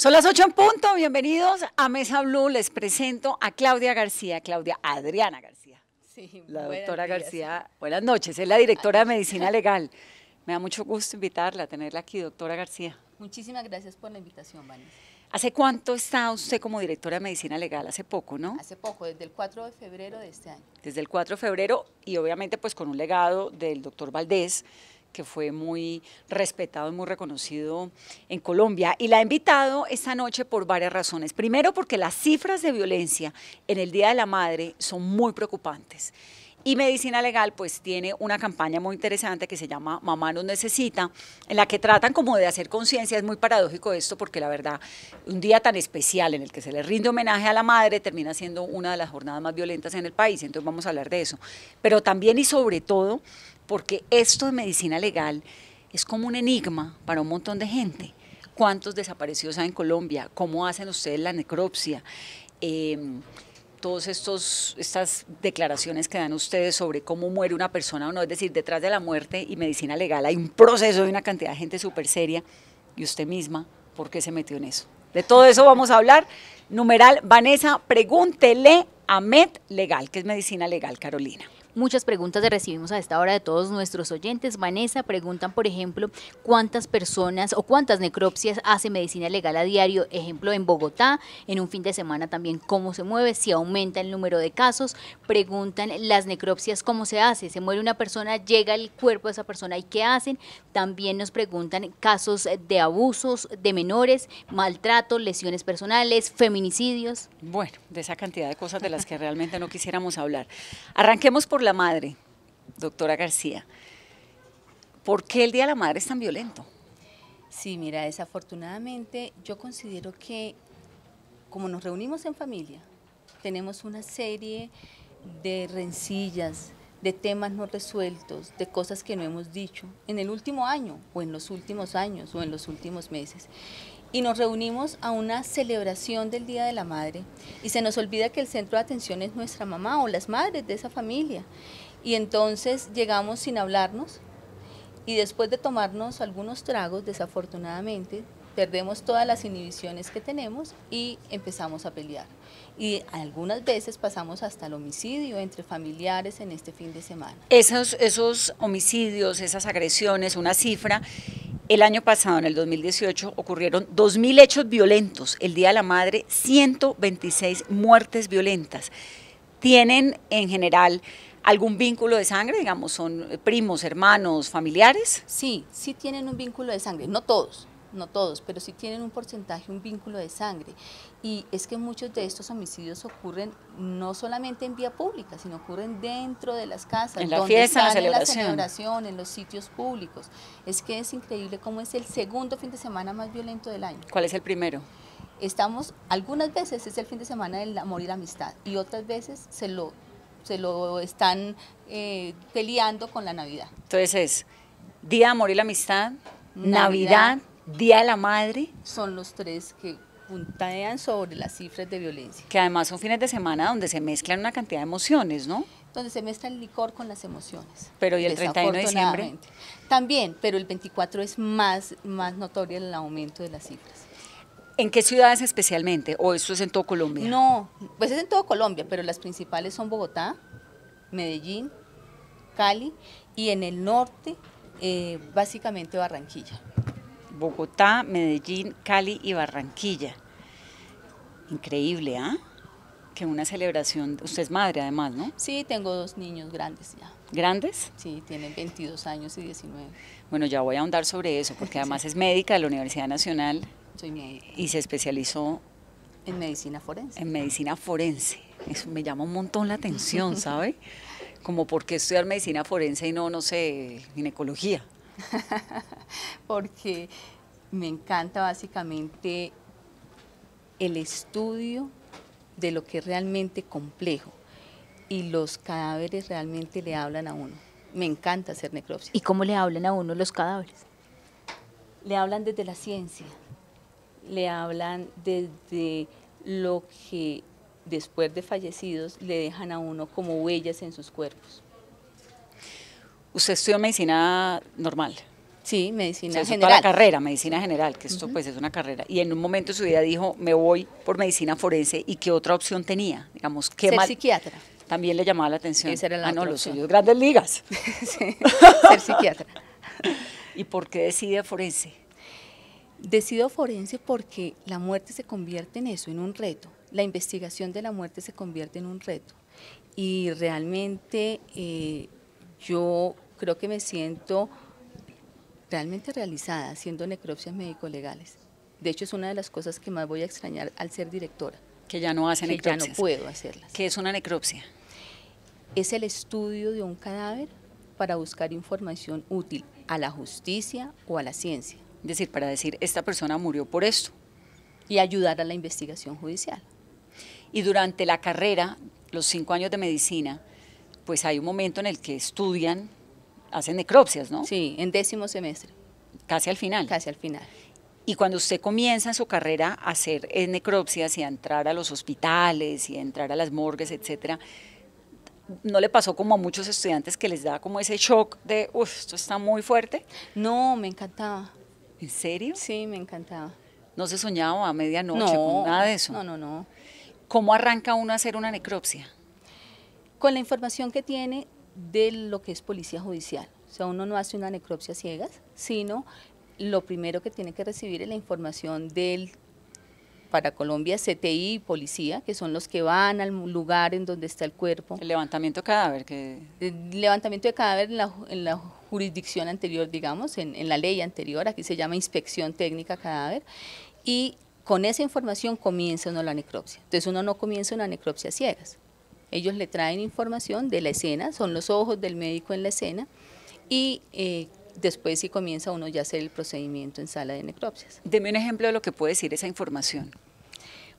Son las 8 en punto, bienvenidos a Mesa Blue, les presento a Claudia García, Adriana García. Sí, la doctora días. García, buenas noches, es la directora de Medicina Legal. Me da mucho gusto invitarla, tenerla aquí, doctora García. Muchísimas gracias por la invitación, Vanessa. ¿Hace cuánto está usted como directora de Medicina Legal? Hace poco, ¿no? Hace poco, desde el 4 de febrero de este año. Desde el 4 de febrero y obviamente pues con un legado del doctor Valdés, que fue muy respetado y muy reconocido en Colombia. Y la he invitado esta noche por varias razones. Primero, porque las cifras de violencia en el Día de la Madre son muy preocupantes. Y Medicina Legal pues tiene una campaña muy interesante que se llama Mamá nos necesita, en la que tratan como de hacer conciencia. Es muy paradójico esto porque la verdad, un día tan especial en el que se le rinde homenaje a la madre termina siendo una de las jornadas más violentas en el país, entonces vamos a hablar de eso. Pero también y sobre todo porque esto de Medicina Legal es como un enigma para un montón de gente. ¿Cuántos desaparecidos hay en Colombia? ¿Cómo hacen ustedes la necropsia? Todas estas declaraciones que dan ustedes sobre cómo muere una persona o no, es decir, detrás de la muerte y Medicina Legal hay un proceso de una cantidad de gente súper seria, y usted misma, ¿por qué se metió en eso? De todo eso vamos a hablar. Numeral, Vanessa, pregúntele a Med Legal, que es Medicina Legal, Carolina. Muchas preguntas recibimos a esta hora de todos nuestros oyentes. Vanessa, preguntan, por ejemplo, cuántas personas o cuántas necropsias hace Medicina Legal a diario, ejemplo, en Bogotá, en un fin de semana también, cómo se mueve, si aumenta el número de casos. Preguntan las necropsias, cómo se hace, se muere una persona, llega el cuerpo de esa persona y qué hacen. También nos preguntan casos de abusos de menores, maltrato, lesiones personales, feminicidios. Bueno, de esa cantidad de cosas de las que realmente no quisiéramos hablar. Arranquemos por la madre, doctora García. ¿Por qué el Día de la Madre es tan violento? Sí, mira, desafortunadamente yo considero que como nos reunimos en familia, tenemos una serie de rencillas, de temas no resueltos, de cosas que no hemos dicho en el último año o en los últimos años o en los últimos meses. Y nos reunimos a una celebración del Día de la Madre y se nos olvida que el centro de atención es nuestra mamá o las madres de esa familia. Y entonces llegamos sin hablarnos y después de tomarnos algunos tragos, desafortunadamente, perdemos todas las inhibiciones que tenemos y empezamos a pelear. Y algunas veces pasamos hasta el homicidio entre familiares en este fin de semana. Esos homicidios, esas agresiones, una cifra. El año pasado, en el 2018, ocurrieron 2.000 hechos violentos. El Día de la Madre, 126 muertes violentas. ¿Tienen en general algún vínculo de sangre? Digamos, ¿son primos, hermanos, familiares? Sí, sí tienen un vínculo de sangre, no todos, pero sí tienen un porcentaje, un vínculo de sangre. Y es que muchos de estos homicidios ocurren no solamente en vía pública, sino ocurren dentro de las casas, en la fiesta, en la celebración, en los sitios públicos. Es que es increíble cómo es el segundo fin de semana más violento del año. ¿Cuál es el primero? Algunas veces es el fin de semana del amor y la amistad, y otras veces se lo están peleando con la Navidad. Entonces es Día de Amor y la Amistad, Navidad, Día de la Madre. Son los tres que puntean sobre las cifras de violencia. Que además son fines de semana donde se mezclan una cantidad de emociones, ¿no? Donde se mezcla el licor con las emociones. Pero ¿y el 31 de diciembre? También, pero el 24 es más notorio el aumento de las cifras. ¿En qué ciudades especialmente? ¿O esto es en todo Colombia? No, pues es en todo Colombia, pero las principales son Bogotá, Medellín, Cali y en el norte básicamente Barranquilla. Bogotá, Medellín, Cali y Barranquilla. Increíble, ¿ah? Que una celebración. Usted es madre además, ¿no? Sí, tengo 2 niños grandes ya. ¿Grandes? Sí, tienen 22 años y 19. Bueno, ya voy a ahondar sobre eso, porque además sí. Es médica de la Universidad Nacional. Soy médica. Y se especializó en medicina forense. En medicina forense. Eso me llama un montón la atención, ¿sabe? Como por qué estudiar medicina forense y no sé, ginecología. Porque me encanta básicamente el estudio de lo que es realmente complejo y los cadáveres realmente le hablan a uno. Me encanta hacer necropsia. ¿Y cómo le hablan a uno los cadáveres? Le hablan desde la ciencia, le hablan desde lo que después de fallecidos le dejan a uno como huellas en sus cuerpos. ¿Usted estudió medicina normal? Sí, O medicina sea, hizo general. toda la carrera, medicina general, que esto pues es una carrera. Y en un momento de su vida dijo, me voy por medicina forense. ¿Y qué otra opción tenía? Digamos, ¿qué Ser mal? psiquiatra. También le llamaba la atención. Esa era la No, otra los opción. suyos grandes ligas. Sí, ser psiquiatra. ¿Y por qué decide forense? Decido forense porque la muerte se convierte en eso, en un reto. La investigación de la muerte se convierte en un reto. Y realmente yo creo que me siento realmente realizada haciendo necropsias médico-legales. De hecho, es una de las cosas que más voy a extrañar al ser directora. Que ya no hace que ya necropsias. no puedo hacerlas. ¿Qué es una necropsia? Es el estudio de un cadáver para buscar información útil a la justicia o a la ciencia. Es decir, para decir, esta persona murió por esto. Y ayudar a la investigación judicial. Y durante la carrera, los 5 años de medicina, pues hay un momento en el que estudian, hacen necropsias, ¿no? Sí, en 10º semestre. Casi al final. Casi al final. Y cuando usted comienza en su carrera a hacer necropsias y a entrar a los hospitales y a entrar a las morgues, etcétera, ¿no le pasó como a muchos estudiantes que les da como ese shock de, uff, esto está muy fuerte? No, me encantaba. ¿En serio? Sí, me encantaba. ¿No se soñaba a medianoche No, con nada de eso? No. ¿Cómo arranca uno a hacer una necropsia? Con la información que tiene de lo que es policía judicial. O sea, uno no hace una necropsia ciegas, sino lo primero que tiene que recibir es la información para Colombia, CTI y policía, que son los que van al lugar en donde está el cuerpo. El levantamiento de cadáver. El levantamiento de cadáver en la jurisdicción anterior, digamos, en la ley anterior, aquí se llama inspección técnica cadáver, y con esa información comienza uno la necropsia. Entonces uno no comienza una necropsia ciegas. Ellos le traen información de la escena, son los ojos del médico en la escena, y después sí comienza uno ya a hacer el procedimiento en sala de necropsias. Deme un ejemplo de lo que puede decir esa información.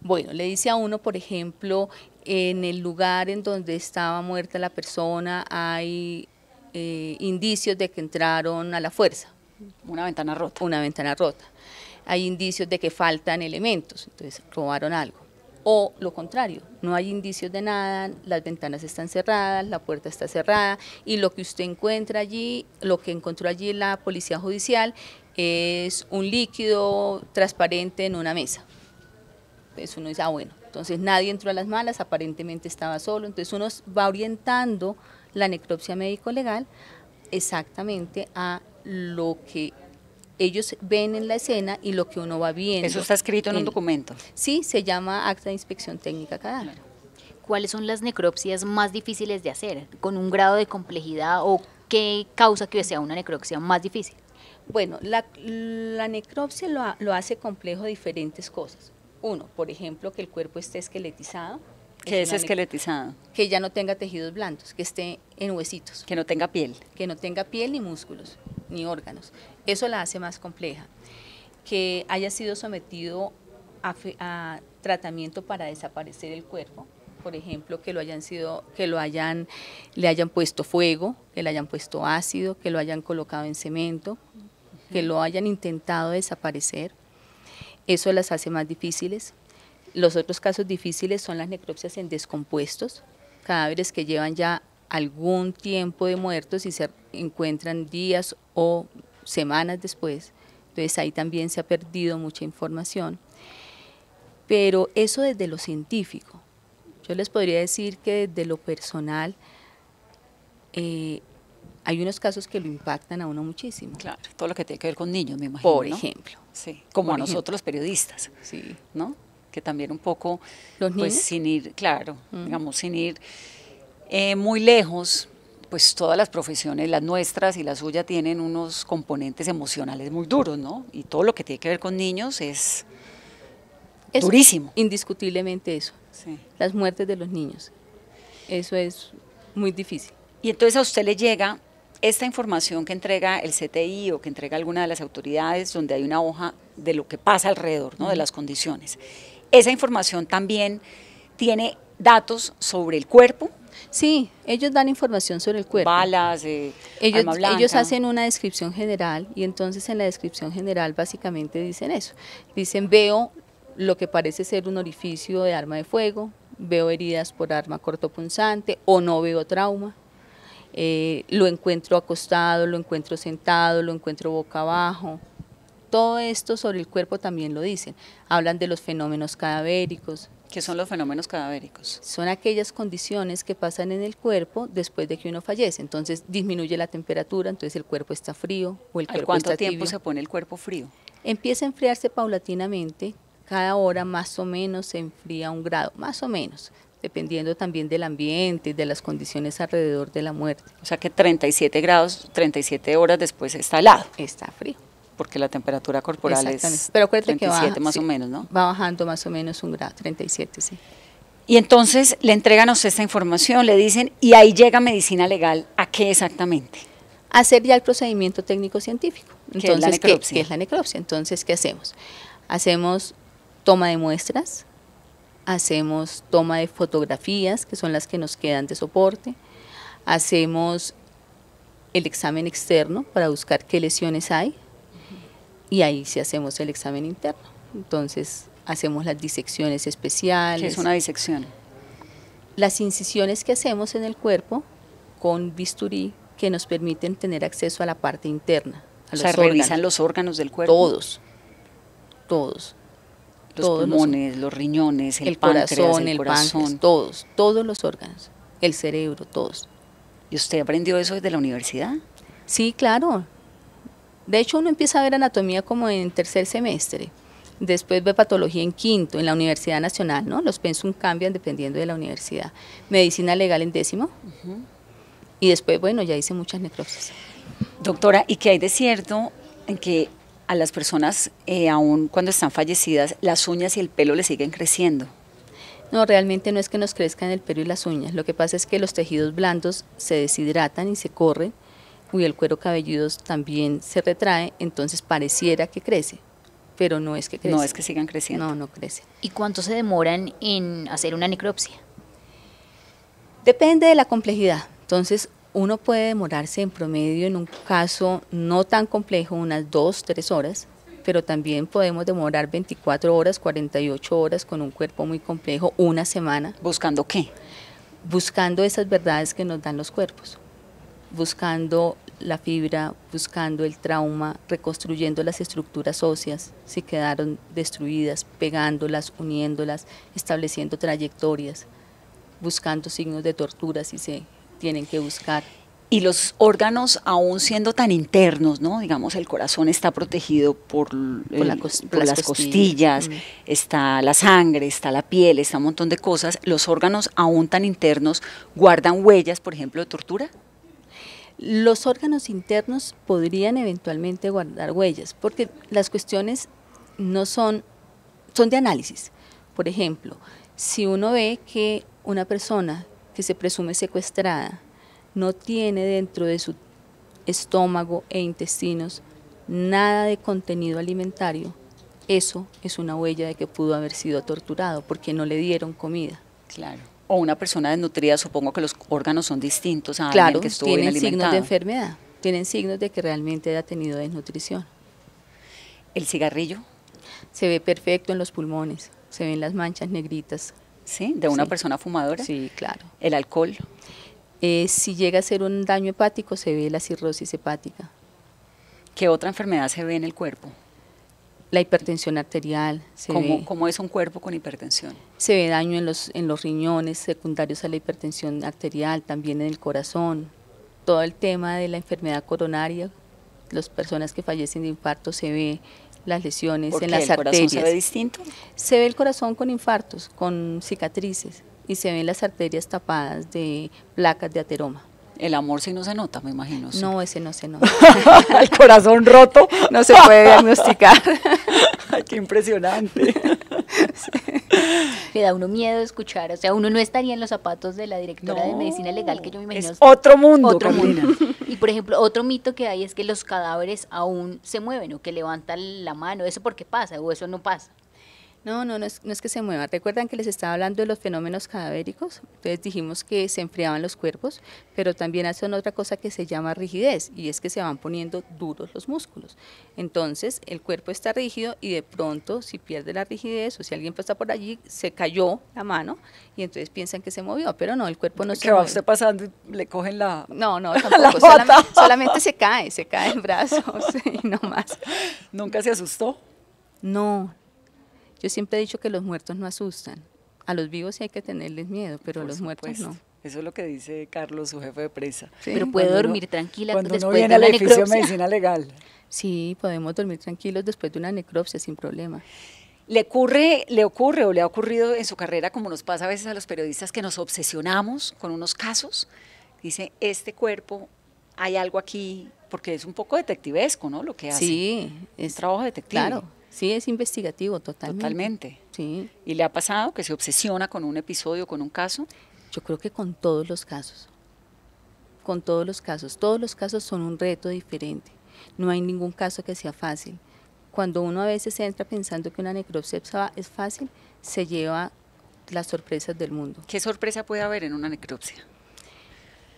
Bueno, le dice a uno, por ejemplo, en el lugar en donde estaba muerta la persona hay indicios de que entraron a la fuerza. Una ventana rota. Una ventana rota. Hay indicios de que faltan elementos, entonces robaron algo. O lo contrario, no hay indicios de nada, las ventanas están cerradas, la puerta está cerrada y lo que usted encuentra allí, lo que encontró allí la policía judicial es un líquido transparente en una mesa. Entonces uno dice, bueno, entonces nadie entró a las malas, aparentemente estaba solo, entonces uno va orientando la necropsia médico-legal exactamente a lo que ellos ven en la escena y lo que uno va viendo. ¿Eso está escrito en un documento? Sí, se llama Acta de Inspección Técnica Cadáver. ¿Cuáles son las necropsias más difíciles de hacer? ¿Con un grado de complejidad o qué causa que sea una necropsia más difícil? Bueno, la necropsia lo hace complejo de diferentes cosas. Uno, por ejemplo, que el cuerpo esté esqueletizado. ¿Qué es esqueletizado? Que ya no tenga tejidos blandos, que esté en huesitos. Que no tenga piel. Que no tenga piel ni músculos, ni órganos. Eso la hace más compleja. Que haya sido sometido a tratamiento para desaparecer el cuerpo. Por ejemplo, le hayan puesto fuego, que le hayan puesto ácido, que lo hayan colocado en cemento, que lo hayan intentado desaparecer. Eso las hace más difíciles. Los otros casos difíciles son las necropsias en descompuestos, cadáveres que llevan ya algún tiempo de muertos y se encuentran días o semanas después. Entonces ahí también se ha perdido mucha información. Pero eso desde lo científico. Yo les podría decir que desde lo personal hay unos casos que lo impactan a uno muchísimo. Claro, todo lo que tiene que ver con niños, me imagino, Por ¿no? ejemplo. Sí, como Por a nosotros ejemplo. los periodistas, Sí. ¿no? Que también un poco, ¿Los pues niños? sin ir, claro, digamos, sin ir muy lejos, pues todas las profesiones, las nuestras y la suya, tienen unos componentes emocionales muy duros, ¿no? Y todo lo que tiene que ver con niños es durísimo. Indiscutiblemente eso. Sí. Las muertes de los niños. Eso es muy difícil. Y entonces a usted le llega esta información que entrega el CTI o que entrega alguna de las autoridades, donde hay una hoja de lo que pasa alrededor, ¿no? De las condiciones. Esa información también tiene datos sobre el cuerpo. Sí, ellos dan información sobre el cuerpo. Balas, arma blanca. Ellos hacen una descripción general y entonces en la descripción general básicamente dicen eso. Dicen, veo lo que parece ser un orificio de arma de fuego, veo heridas por arma cortopunzante o no veo trauma. lo encuentro acostado, lo encuentro sentado, lo encuentro boca abajo. Todo esto sobre el cuerpo también lo dicen. Hablan de los fenómenos cadavéricos. ¿Qué son los fenómenos cadavéricos? Son aquellas condiciones que pasan en el cuerpo después de que uno fallece. Entonces disminuye la temperatura, entonces el cuerpo está frío o el cuerpo está tibio. ¿Cuánto tiempo se pone el cuerpo frío? Empieza a enfriarse paulatinamente. Cada hora más o menos se enfría 1 grado, más o menos, dependiendo también del ambiente y de las condiciones alrededor de la muerte. O sea que 37 grados, 37 horas después está helado. Está frío. Porque la temperatura corporal es pero acuérdate 37 que baja, más sí, o menos, ¿no? Va bajando más o menos 1 grado, 37, sí. Y entonces le entregan a usted esta información, le dicen, y ahí llega medicina legal, ¿a qué exactamente? Hacer ya el procedimiento técnico-científico. ¿Qué es la necropsia? ¿Qué es la necropsia? Entonces, ¿qué hacemos? Hacemos toma de muestras, hacemos toma de fotografías, que son las que nos quedan de soporte, hacemos el examen externo para buscar qué lesiones hay, y ahí sí hacemos el examen interno. Entonces, hacemos las disecciones especiales. ¿Qué es una disección? Las incisiones que hacemos en el cuerpo con bisturí que nos permiten tener acceso a la parte interna, a los órganos. Revisan los órganos del cuerpo. Todos. Los pulmones, los riñones, el páncreas, corazón, el páncreas, todos los órganos, el cerebro, todos. ¿Y usted aprendió eso desde la universidad? Sí, claro. De hecho, uno empieza a ver anatomía como en 3er semestre, después ve patología en 5º, en la Universidad Nacional, ¿no? Los pensum cambian dependiendo de la universidad. Medicina legal en 10º, y después, bueno, ya hice muchas necropsias. Doctora, ¿y qué hay de cierto en que a las personas, aún cuando están fallecidas, las uñas y el pelo les siguen creciendo? No, realmente no es que nos crezcan el pelo y las uñas, lo que pasa es que los tejidos blandos se deshidratan y se corren, y el cuero cabelludo también se retrae, entonces pareciera que crece, pero no es que crece. No es que sigan creciendo. No, no crece. ¿Y cuánto se demoran en hacer una necropsia? Depende de la complejidad. Entonces, uno puede demorarse en promedio en un caso no tan complejo, unas 2-3 horas, pero también podemos demorar 24 horas, 48 horas con un cuerpo muy complejo, 1 semana. ¿Buscando qué? Buscando esas verdades que nos dan los cuerpos, buscando la fibra, buscando el trauma, reconstruyendo las estructuras óseas, si quedaron destruidas, pegándolas, uniéndolas, estableciendo trayectorias, buscando signos de tortura si se tienen que buscar. Y los órganos, aún siendo tan internos, ¿no? Digamos, el corazón está protegido por las costillas, está la sangre, está la piel, está un montón de cosas. ¿Los órganos, aún tan internos, guardan huellas, por ejemplo, de tortura? Los órganos internos podrían eventualmente guardar huellas, porque las cuestiones no son de análisis. Por ejemplo, si uno ve que una persona que se presume secuestrada no tiene dentro de su estómago e intestinos nada de contenido alimentario, eso es una huella de que pudo haber sido torturado porque no le dieron comida. Claro. O una persona desnutrida, supongo que los órganos son distintos a alguien que estuvo bien alimentado. Tienen signos de enfermedad, tienen signos de que realmente haya tenido desnutrición. ¿El cigarrillo? Se ve perfecto en los pulmones, se ven las manchas negritas. ¿Sí? ¿De una persona fumadora? Sí, claro. ¿El alcohol? Si llega a ser un daño hepático, se ve la cirrosis hepática. ¿Qué otra enfermedad se ve en el cuerpo? La hipertensión arterial. ¿Cómo es un cuerpo con hipertensión? Se ve daño en los riñones secundarios a la hipertensión arterial, también en el corazón. Todo el tema de la enfermedad coronaria, las personas que fallecen de infarto, se ve las lesiones en las arterias. ¿El corazón se ve distinto? Se ve el corazón con infartos, con cicatrices, y se ven las arterias tapadas de placas de ateroma. El amor sí no se nota, me imagino. ¿Sí? No, ese no se nota. El corazón roto. No se puede diagnosticar. Ay, qué impresionante. Le da uno miedo escuchar, o sea, uno no estaría en los zapatos de la directora de medicina legal, que yo me imagino. Es otro mundo, otro mundo. Y por ejemplo, otro mito que hay es que los cadáveres aún se mueven o que levantan la mano. ¿Eso por qué pasa o eso no pasa? No es que se muevan. ¿Recuerdan que les estaba hablando de los fenómenos cadavéricos? Entonces dijimos que se enfriaban los cuerpos, pero también hacen otra cosa que se llama rigidez, y es que se van poniendo duros los músculos. Entonces el cuerpo está rígido y de pronto si pierde la rigidez o si alguien pasa por allí, se cayó la mano y entonces piensan que se movió, pero no, el cuerpo no se Que va mueve. usted pasando y le cogen la... No, la tampoco, pata. solamente se cae el brazo y no más. ¿Nunca se asustó? No, yo siempre he dicho que los muertos no asustan. A los vivos sí hay que tenerles miedo, pero a Por los muertos supuesto. no. Eso es lo que dice Carlos, su jefe de prensa. Sí. Pero puede Cuando dormir uno- tranquila Cuando uno después viene de al una edificio de necropsia. medicina legal. Sí, podemos dormir tranquilos después de una necropsia sin problema. ¿Le ocurre o le ha ocurrido en su carrera, como nos pasa a veces a los periodistas, que nos obsesionamos con unos casos? Dice, este cuerpo, hay algo aquí, porque es un poco detectivesco, ¿no? Lo que hace. Sí, Es trabajo detective. claro, sí es investigativo totalmente. Totalmente. Sí, ¿Y le ha pasado que se obsesiona con un episodio, con un caso? yo creo que con todos los casos. Con todos los casos son un reto diferente. No hay ningún caso que sea fácil. Cuando uno a veces entra pensando que una necropsia es fácil, se lleva las sorpresas del mundo. ¿Qué sorpresa puede haber en una necropsia?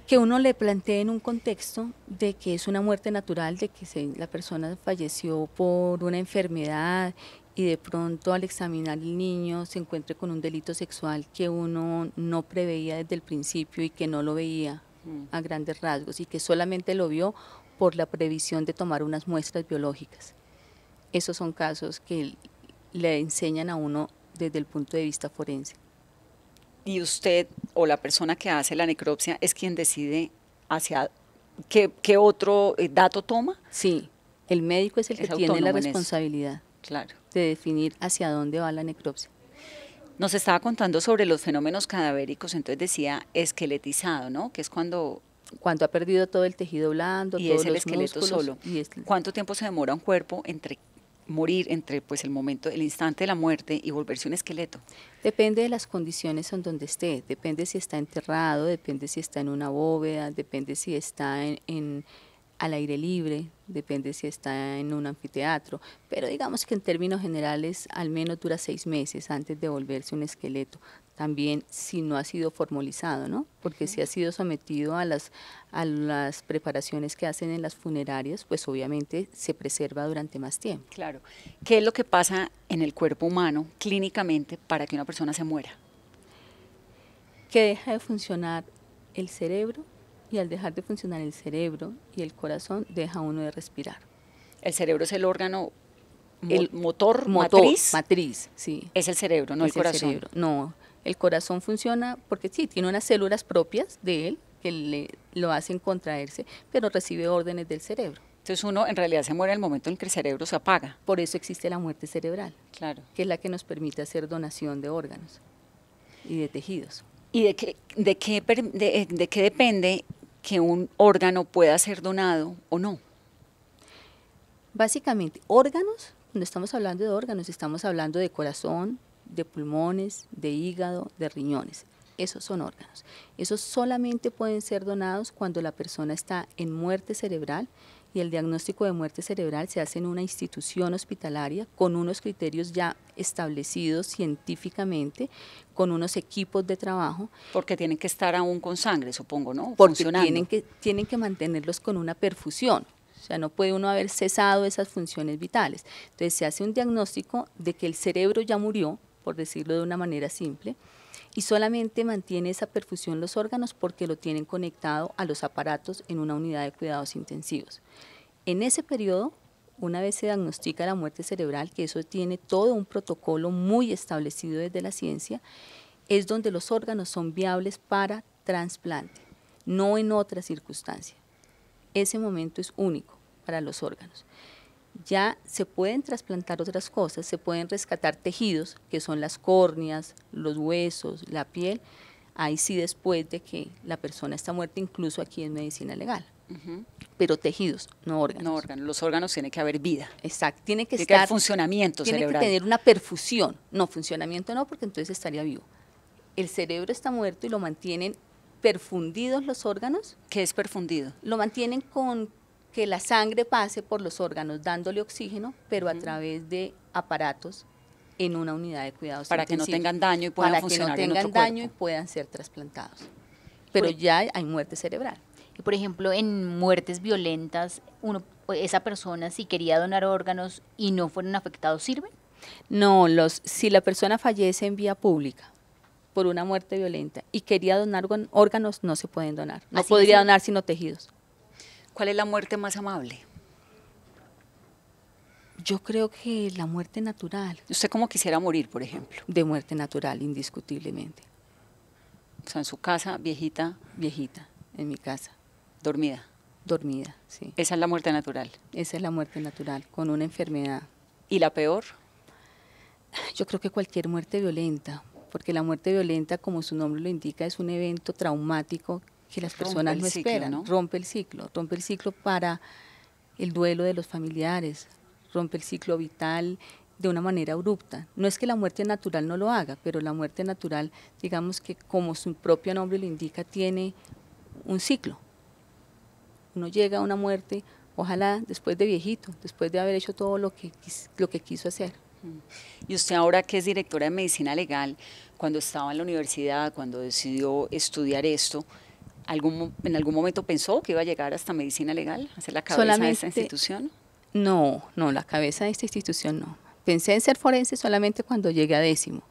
Que uno le plantee en un contexto de que es una muerte natural, de que la persona falleció por una enfermedad y de pronto al examinar el niño se encuentre con un delito sexual que uno no preveía desde el principio y que no lo veía a grandes rasgos y que solamente lo vio por la previsión de tomar unas muestras biológicas. Esos son casos que le enseñan a uno desde el punto de vista forense. Y usted o la persona que hace la necropsia es quien decide hacia qué otro dato toma. Sí, el médico es el que Es tiene la autónomo en eso. responsabilidad Claro. de definir hacia dónde va la necropsia. Nos estaba contando sobre los fenómenos cadavéricos, entonces decía esqueletizado, ¿no? Que es cuando... Cuando ha perdido todo el tejido blando, Y todos es el los esqueleto músculos, solo. y es- ¿Cuánto tiempo se demora un cuerpo entre morir, entre pues el momento, el instante de la muerte y volverse un esqueleto? Depende de las condiciones en donde esté, depende si está enterrado, depende si está en una bóveda, depende si está al aire libre, depende si está en un anfiteatro, pero digamos que en términos generales al menos dura 6 meses antes de volverse un esqueleto. También si no ha sido formalizado, ¿no? Porque si ha sido sometido a las preparaciones que hacen en las funerarias, pues obviamente se preserva durante más tiempo. Claro. ¿Qué es lo que pasa en el cuerpo humano clínicamente para que una persona se muera? Que deja de funcionar el cerebro y al dejar de funcionar el cerebro y el corazón deja uno de respirar. El cerebro es el órgano El motor, Motor, matriz, matriz, sí. es el cerebro, no el es corazón. cerebro. No, el corazón funciona porque sí, tiene unas células propias de él que lo hacen contraerse, pero recibe órdenes del cerebro. Entonces uno en realidad se muere en el momento en que el cerebro se apaga. Por eso existe la muerte cerebral, Claro. que es la que nos permite hacer donación de órganos y de tejidos. ¿Y de qué depende que un órgano pueda ser donado o no? Básicamente, órganos, cuando estamos hablando de órganos, estamos hablando de corazón, de pulmones, de hígado, de riñones. Esos son órganos. Esos solamente pueden ser donados cuando la persona está en muerte cerebral y el diagnóstico de muerte cerebral se hace en una institución hospitalaria con unos criterios ya establecidos científicamente, con unos equipos de trabajo. Porque tienen que estar aún con sangre, supongo, ¿no? Porque Funcionando. tienen que mantenerlos con una perfusión. O sea, no puede uno haber cesado esas funciones vitales. Entonces se hace un diagnóstico de que el cerebro ya murió, por decirlo de una manera simple, y solamente mantiene esa perfusión los órganos porque lo tienen conectado a los aparatos en una unidad de cuidados intensivos. En ese periodo, una vez se diagnostica la muerte cerebral, que eso tiene todo un protocolo muy establecido desde la ciencia, es donde los órganos son viables para trasplante, no en otra circunstancia. Ese momento es único para los órganos. Ya se pueden trasplantar otras cosas, se pueden rescatar tejidos, que son las córneas, los huesos, la piel, ahí sí después de que la persona está muerta, incluso aquí en medicina legal. Pero tejidos, no órganos. No órganos, los órganos tiene que haber vida. Exacto, tiene que Tiene que haber estar, funcionamiento tiene cerebral. que tener una perfusión. No, funcionamiento no, porque entonces estaría vivo. El cerebro está muerto y lo mantienen perfundidos los órganos, ¿Qué es perfundido? lo mantienen con que la sangre pase por los órganos dándole oxígeno, pero a través de aparatos en una unidad de cuidados para que no intensivos, tengan daño y puedan funcionar para que no en otro tengan daño y cuerpo. puedan ser trasplantados. Pero ya hay muerte cerebral. Y por ejemplo, en muertes violentas, esa persona si quería donar órganos y no fueron afectados, ¿sirven? No, si la persona fallece en vía pública por una muerte violenta y quería donar órganos, no se pueden donar. No Así podría es. donar sino tejidos. ¿Cuál es la muerte más amable? Yo creo que la muerte natural, ¿Usted cómo quisiera morir, por ejemplo? de muerte natural, indiscutiblemente. O sea, en su casa, viejita, Viejita, en mi casa, dormida. dormida, sí. Esa es la muerte natural. Esa es la muerte natural, con una enfermedad. ¿Y la peor? Yo creo que cualquier muerte violenta, porque la muerte violenta, como su nombre lo indica, es un evento traumático que las Rompe personas el no ciclo, esperan. ¿no? Rompe el ciclo para el duelo de los familiares, rompe el ciclo vital de una manera abrupta. No es que la muerte natural no lo haga, pero la muerte natural, digamos que como su propio nombre lo indica, tiene un ciclo. Uno llega a una muerte, ojalá después de viejito, después de haber hecho todo lo que quiso hacer. Y usted ahora que es directora de medicina legal, cuando estaba en la universidad, cuando decidió estudiar esto, ¿en algún momento pensó que iba a llegar hasta medicina legal, a ser la cabeza de esta Solamente- institución? No, la cabeza de esta institución no. Pensé en ser forense solamente cuando llegué a 10º,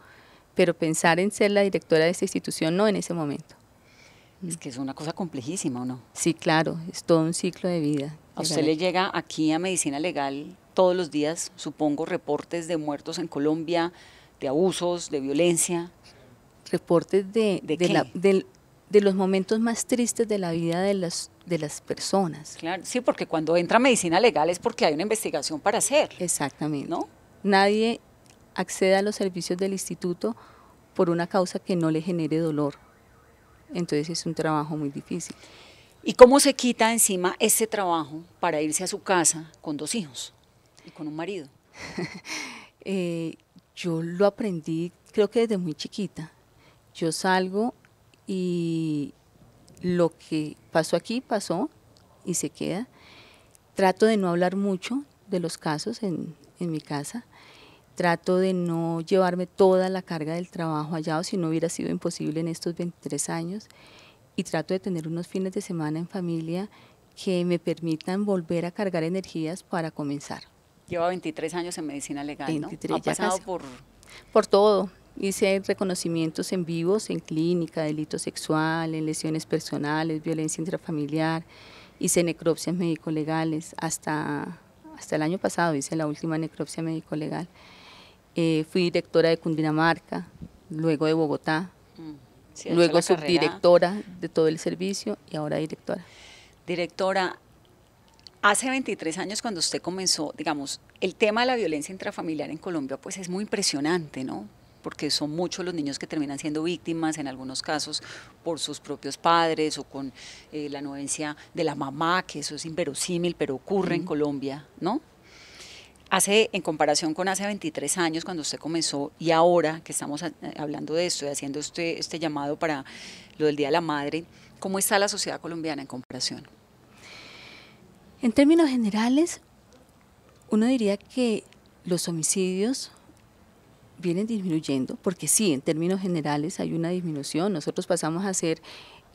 pero pensar en ser la directora de esta institución no en ese momento. Es que es una cosa complejísima, ¿o no? Sí, claro, es todo un ciclo de vida. A usted le llega aquí a medicina legal todos los días, supongo, reportes de muertos en Colombia, de abusos, de violencia. Reportes ¿De qué? de los momentos más tristes de la vida de las personas. Claro, sí, porque cuando entra medicina legal es porque hay una investigación para hacer, Exactamente. ¿no? Nadie accede a los servicios del instituto por una causa que no le genere dolor. Entonces es un trabajo muy difícil. ¿Y cómo se quita encima ese trabajo para irse a su casa con 2 hijos y con un marido? Yo lo aprendí creo que desde muy chiquita. Yo salgo y lo que pasó aquí pasó y se queda. Trato de no hablar mucho de los casos en mi casa. Trato de no llevarme toda la carga del trabajo allá, o si no hubiera sido imposible en estos 23 años. Y trato de tener unos fines de semana en familia que me permitan volver a cargar energías para comenzar. Lleva 23 años en medicina legal, 23, ¿no? Ha ya pasado casi. por... Por todo. Hice reconocimientos en vivos, en clínica, delito sexual, en lesiones personales, violencia intrafamiliar. Hice necropsias médico-legales. Hasta el año pasado hice la última necropsia médico-legal. Fui directora de Cundinamarca, luego de Bogotá, sí, ha hecho luego la carrera. subdirectora de todo el servicio y ahora directora. Directora, hace 23 años cuando usted comenzó, digamos, el tema de la violencia intrafamiliar en Colombia pues es muy impresionante, ¿no? Porque son muchos los niños que terminan siendo víctimas, en algunos casos por sus propios padres o con la anuencia de la mamá, que eso es inverosímil, pero ocurre en Colombia, ¿no? En comparación con hace 23 años cuando usted comenzó y ahora que estamos hablando de esto y haciendo este llamado para lo del Día de la Madre, ¿cómo está la sociedad colombiana en comparación? En términos generales, uno diría que los homicidios vienen disminuyendo, porque sí, en términos generales hay una disminución. Nosotros pasamos a hacer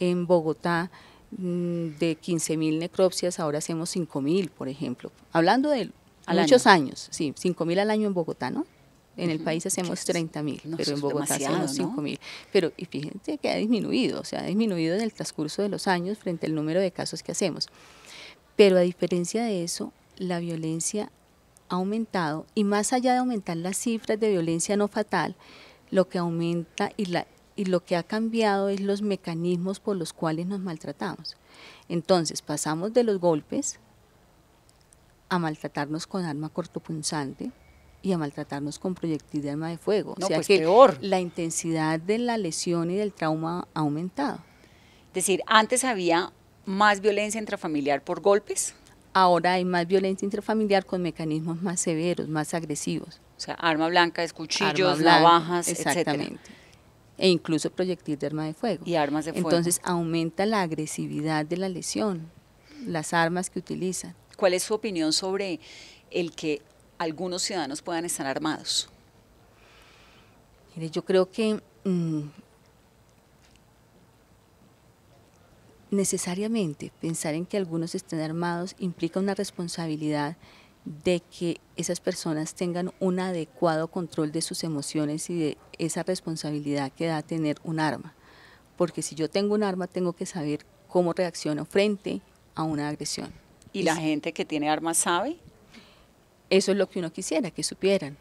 en Bogotá de 15.000 necropsias, ahora hacemos 5.000, por ejemplo. Hablando de muchos años, sí, 5.000 al año en Bogotá, ¿no? En el país hacemos 30.000, no, pero en eso es Bogotá hacemos demasiado, 5.000. Pero y fíjense que ha disminuido, o sea, ha disminuido en el transcurso de los años frente al número de casos que hacemos. Pero a diferencia de eso, la violencia ha aumentado, y más allá de aumentar las cifras de violencia no fatal, lo que aumenta y lo que ha cambiado es los mecanismos por los cuales nos maltratamos. Entonces pasamos de los golpes a maltratarnos con arma cortopunzante y a maltratarnos con proyectil de arma de fuego. No, o sea pues que peor. la intensidad de la lesión y del trauma ha aumentado. Es decir, antes había más violencia intrafamiliar por golpes, Ahora hay más violencia intrafamiliar con mecanismos más severos, más agresivos. o sea, arma blanca, es cuchillos, Arma blanca, navajas, exactamente. etcétera. E incluso proyectil de arma de fuego. Y armas de fuego. Entonces aumenta la agresividad de la lesión, las armas que utilizan. ¿Cuál es su opinión sobre el que algunos ciudadanos puedan estar armados? Mire, yo creo que necesariamente pensar en que algunos estén armados implica una responsabilidad de que esas personas tengan un adecuado control de sus emociones y de esa responsabilidad que da tener un arma. Porque si yo tengo un arma, tengo que saber cómo reacciono frente a una agresión. ¿Y la gente que tiene armas sabe? Eso es lo que uno quisiera, que supieran,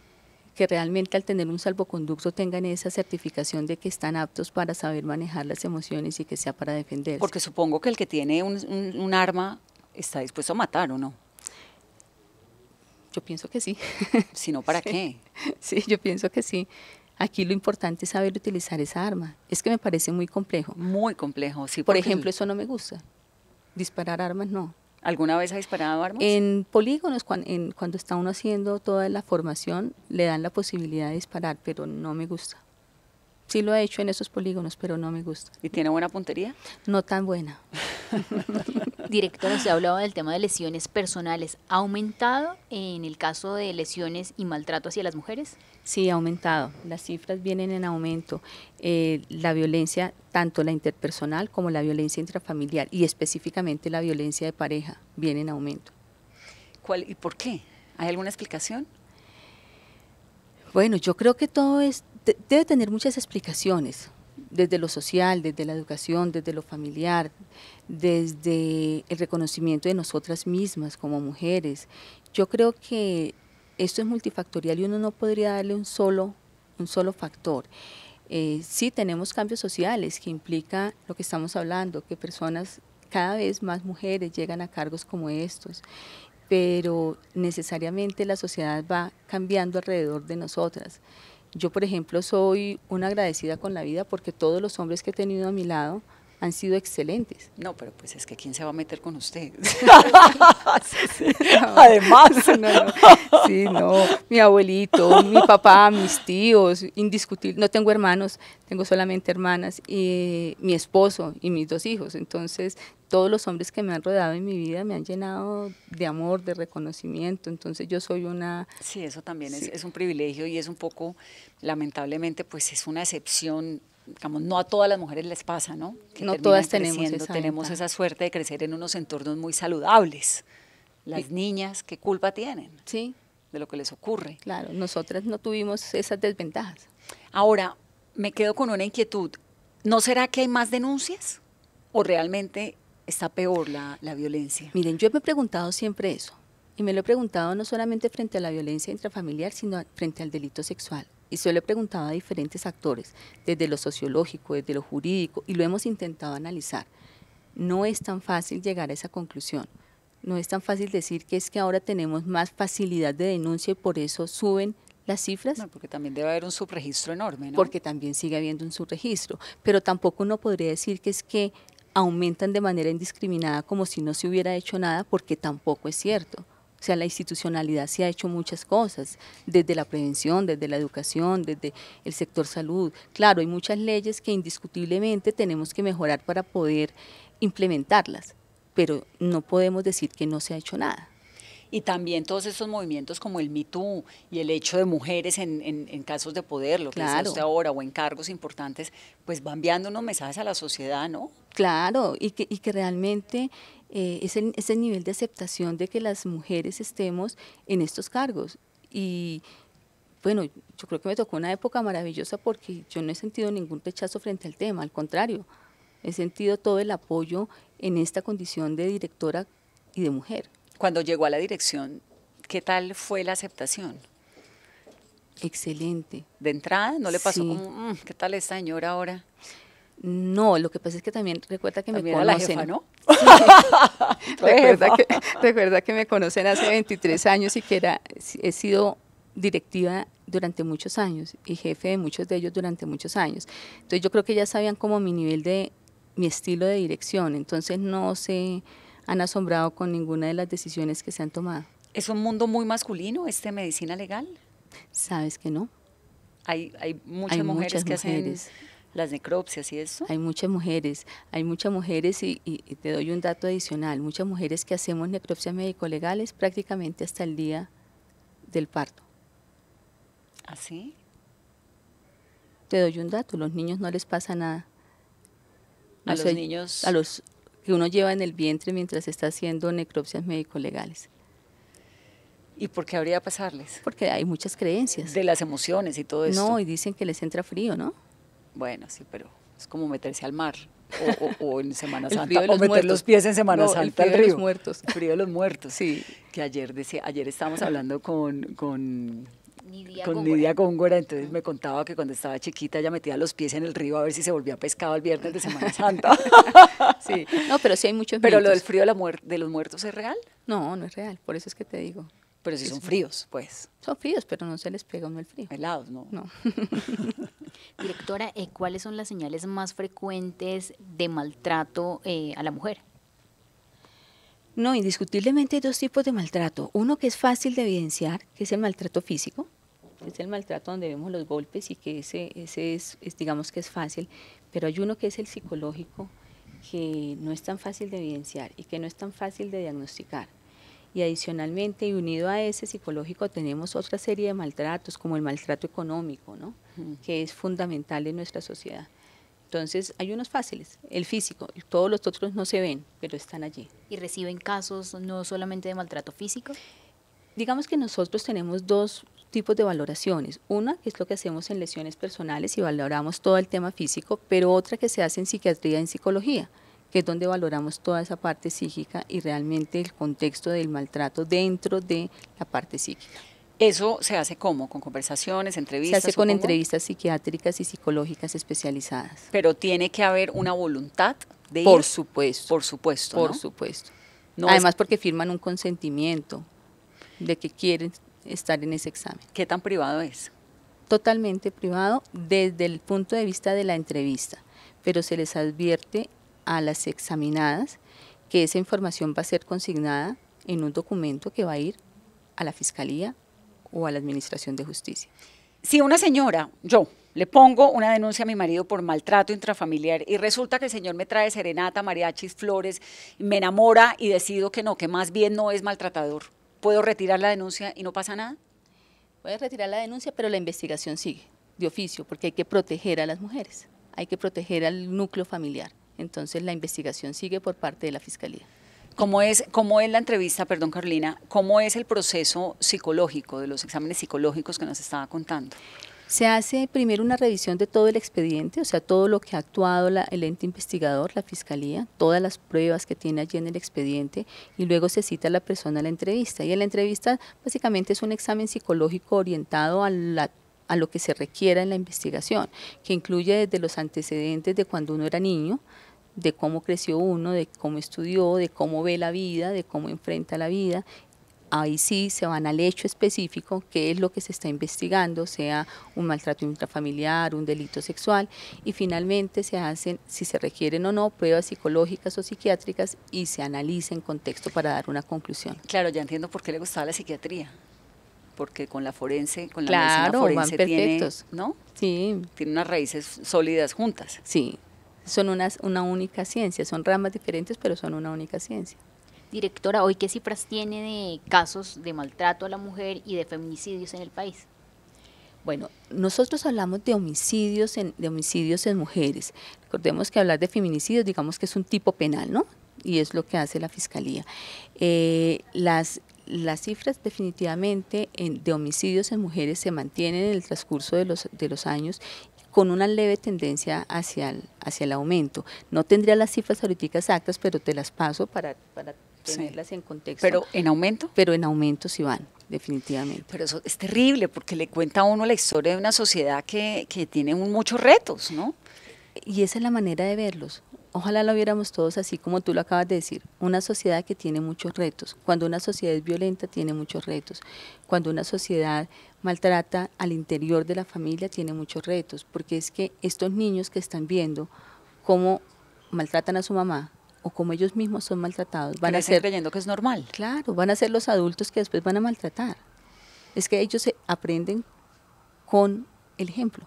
que realmente al tener un salvoconducto tengan esa certificación de que están aptos para saber manejar las emociones y que sea para defenderse. Porque supongo que el que tiene un arma está dispuesto a matar, ¿o no? Yo pienso que sí. Si no, ¿para Sí. qué? Sí, yo pienso que sí. Aquí lo importante es saber utilizar esa arma. Es que me parece muy complejo. Muy complejo, sí. Por porque ejemplo, eso no me gusta. Disparar armas, no. ¿Alguna vez ha disparado armas? En polígonos, cuando está uno haciendo toda la formación, le dan la posibilidad de disparar, pero no me gusta. Sí lo he hecho en esos polígonos, pero no me gusta. ¿Y tiene buena puntería? No tan buena. Director, usted hablaba del tema de lesiones personales. ¿Ha aumentado en el caso de lesiones y maltrato hacia las mujeres? Sí, ha aumentado. Las cifras vienen en aumento. La violencia, tanto la interpersonal como la violencia intrafamiliar y específicamente la violencia de pareja, viene en aumento. ¿Cuál y por qué? ¿Hay alguna explicación? Bueno, yo creo que todo debe tener muchas explicaciones, desde lo social, desde la educación, desde lo familiar, desde el reconocimiento de nosotras mismas como mujeres. Yo creo que esto es multifactorial y uno no podría darle un solo factor. Sí tenemos cambios sociales que implica lo que estamos hablando, que personas, cada vez más mujeres llegan a cargos como estos, pero necesariamente la sociedad va cambiando alrededor de nosotras. Yo, por ejemplo, soy una agradecida con la vida porque todos los hombres que he tenido a mi lado han sido excelentes. No, pero pues es que ¿quién se va a meter con usted? Sí. Además. No. Sí, no, mi abuelito, mi papá, mis tíos, indiscutible. No tengo hermanos, tengo solamente hermanas, y mi esposo y mis 2 hijos. Entonces, todos los hombres que me han rodeado en mi vida me han llenado de amor, de reconocimiento. Entonces, yo soy una... Sí, eso también Sí. es un privilegio y es un poco, lamentablemente, pues es una excepción. Digamos, no a todas las mujeres les pasa, ¿no? Que No terminan todas tenemos creciendo. esa Tenemos ventaja. esa suerte de crecer en unos entornos muy saludables. Las niñas, ¿qué culpa tienen Sí, de lo que les ocurre? claro, nosotras no tuvimos esas desventajas. Ahora, me quedo con una inquietud. ¿No será que hay más denuncias? ¿O realmente está peor la violencia? Miren, yo me he preguntado siempre eso, y me lo he preguntado no solamente frente a la violencia intrafamiliar, sino frente al delito sexual. Y se lo he preguntado a diferentes actores, desde lo sociológico, desde lo jurídico, y lo hemos intentado analizar. No es tan fácil llegar a esa conclusión. No es tan fácil decir que es que ahora tenemos más facilidad de denuncia y por eso suben las cifras. No, porque también debe haber un subregistro enorme, ¿no? Porque también sigue habiendo un subregistro, pero tampoco uno podría decir que es que aumentan de manera indiscriminada como si no se hubiera hecho nada, porque tampoco es cierto. O sea, la institucionalidad se ha hecho muchas cosas, desde la prevención, desde la educación, desde el sector salud. Claro, hay muchas leyes que indiscutiblemente tenemos que mejorar para poder implementarlas, pero no podemos decir que no se ha hecho nada. Y también todos estos movimientos como el Me Too y el hecho de mujeres en casos de poder, lo que decía Claro. usted ahora, o en cargos importantes, pues van enviando unos mensajes a la sociedad, ¿no? Claro, y que realmente ese nivel de aceptación de que las mujeres estemos en estos cargos. Y bueno, yo creo que me tocó una época maravillosa porque yo no he sentido ningún rechazo frente al tema, al contrario, he sentido todo el apoyo en esta condición de directora y de mujer. Cuando llegó a la dirección, ¿qué tal fue la aceptación? Excelente. De entrada, ¿no le pasó Sí. como, qué tal esta señora ahora? No, lo que pasa es que también recuerda que También me era la conocen. jefa, ¿no? Recuerda que me conocen hace 23 años y que he sido directiva durante muchos años y jefe de muchos de ellos durante muchos años. Entonces yo creo que ya sabían como mi estilo de dirección, entonces no se han asombrado con ninguna de las decisiones que se han tomado. ¿Es un mundo muy masculino, medicina legal? ¿Sabes que no? Hay muchas Hay mujeres muchas que mujeres. hacen las necropsias y eso. Hay muchas mujeres y te doy un dato adicional, muchas mujeres que hacemos necropsias médico-legales prácticamente hasta el día del parto. ¿Así? Te doy un dato, los niños no les pasa nada. A O los sea, niños. a los que uno lleva en el vientre mientras está haciendo necropsias médico-legales, ¿Y por qué habría de pasarles? porque hay muchas creencias. De las emociones y todo esto. No, y dicen que les entra frío, ¿no? Bueno, sí, pero es como meterse al mar o en Semana El Santa, frío de o los meter muertos. los pies en Semana No, el Santa al frío de río. los muertos. El frío de los muertos. Sí. Que ayer estábamos hablando con Nidia con Góngora. Nidia Góngora, entonces me contaba que cuando estaba chiquita ella metía los pies en el río a ver si se volvía pescado el viernes de Semana Santa. Sí, no, pero sí hay muchos Pero lo del mitos. frío de los muertos es real, No, no es real, por eso es que te digo. pero sí son fríos, pues, Son fríos, pero no se les pega a uno el frío. helados, ¿no? No. Directora, ¿cuáles son las señales más frecuentes de maltrato a la mujer? No, indiscutiblemente hay dos tipos de maltrato. Uno que es fácil de evidenciar, que es el maltrato físico, es el maltrato donde vemos los golpes y que ese es, digamos que es fácil, pero hay uno que es el psicológico, que no es tan fácil de evidenciar y que no es tan fácil de diagnosticar. Y adicionalmente, y unido a ese psicológico, tenemos otra serie de maltratos, como el maltrato económico, ¿no? Que es fundamental en nuestra sociedad. Entonces, hay unos fáciles, el físico, y todos los otros no se ven, pero están allí. ¿Y reciben casos no solamente de maltrato físico? Digamos que nosotros tenemos dos tipos de valoraciones. Una, que es lo que hacemos en lesiones personales y valoramos todo el tema físico, pero otra que se hace en psiquiatría y en psicología, que es donde valoramos toda esa parte psíquica y realmente el contexto del maltrato dentro de la parte psíquica. ¿Eso se hace cómo? ¿Con conversaciones, Se entrevistas? hace con supongo? entrevistas psiquiátricas y psicológicas especializadas. Pero tiene que haber una voluntad de Por ir. supuesto. Por supuesto, Por ¿no? supuesto. No Además es- porque firman un consentimiento de que quieren estar en ese examen. ¿Qué tan privado es? Totalmente privado desde el punto de vista de la entrevista, pero se les advierte a las examinadas que esa información va a ser consignada en un documento que va a ir a la Fiscalía o a la Administración de Justicia. Si una señora, yo, le pongo una denuncia a mi marido por maltrato intrafamiliar y resulta que el señor me trae serenata, mariachis, flores, me enamora y decido que no, que más bien no es maltratador, ¿puedo retirar la denuncia y no pasa nada? Puedes retirar la denuncia, pero la investigación sigue de oficio, porque hay que proteger a las mujeres, hay que proteger al núcleo familiar. Entonces la investigación sigue por parte de la Fiscalía. ¿Cómo es la entrevista, perdón Carolina, cómo es el proceso psicológico de los exámenes psicológicos que nos estaba contando? Se hace primero una revisión de todo el expediente, o sea, todo lo que ha actuado el ente investigador, la Fiscalía, todas las pruebas que tiene allí en el expediente, y luego se cita a la persona a la entrevista. Y en la entrevista básicamente es un examen psicológico orientado a lo que se requiera en la investigación, que incluye desde los antecedentes de cuando uno era niño, de cómo creció uno, de cómo estudió, de cómo ve la vida, de cómo enfrenta la vida. Ahí sí se van al hecho específico, qué es lo que se está investigando, sea un maltrato intrafamiliar, un delito sexual, y finalmente se hacen, si se requieren o no, pruebas psicológicas o psiquiátricas y se analiza en contexto para dar una conclusión. Claro, ya entiendo por qué le gustaba la psiquiatría, porque con la forense, con la Claro, medicina van forense tiene, perfectos. ¿no? Sí, Tiene unas raíces sólidas juntas. sí, son una única ciencia, son ramas diferentes, pero son una única ciencia. Directora, ¿hoy qué cifras tiene de casos de maltrato a la mujer y de feminicidios en el país? Bueno, nosotros hablamos de homicidios en mujeres. Recordemos que hablar de feminicidios, digamos que es un tipo penal, ¿no? Y es lo que hace la Fiscalía. Las cifras definitivamente de homicidios en mujeres se mantienen en el transcurso de los años con una leve tendencia hacia el aumento. No tendría las cifras ahorita exactas, pero te las paso para tenerlas en contexto. ¿Pero en aumento? Pero en aumento sí van, definitivamente. Pero eso es terrible porque le cuenta a uno la historia de una sociedad que tiene muchos retos, ¿no? Y esa es la manera de verlos. Ojalá lo viéramos todos así como tú lo acabas de decir. Una sociedad que tiene muchos retos. Cuando una sociedad es violenta, tiene muchos retos. Cuando una sociedad maltrata al interior de la familia, tiene muchos retos. Porque es que estos niños que están viendo cómo maltratan a su mamá o cómo ellos mismos son maltratados, van a ser, creyendo que es normal. claro, van a ser los adultos que después van a maltratar. Es que ellos aprenden con el ejemplo.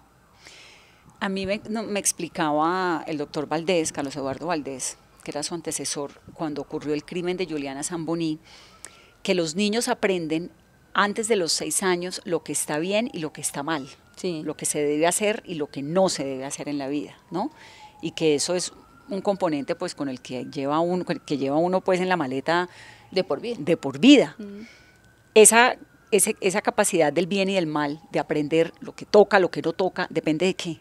A mí me explicaba el doctor Valdés, Carlos Eduardo Valdés, que era su antecesor, cuando ocurrió el crimen de Juliana Zamboní, que los niños aprenden antes de los 6 años lo que está bien y lo que está mal. Sí. Lo que se debe hacer y lo que no se debe hacer en la vida, ¿no? Y que eso es un componente pues con el que lleva uno pues en la maleta De por vida. de por vida. Esa capacidad del bien y del mal, de aprender lo que toca, lo que no toca, ¿depende de qué?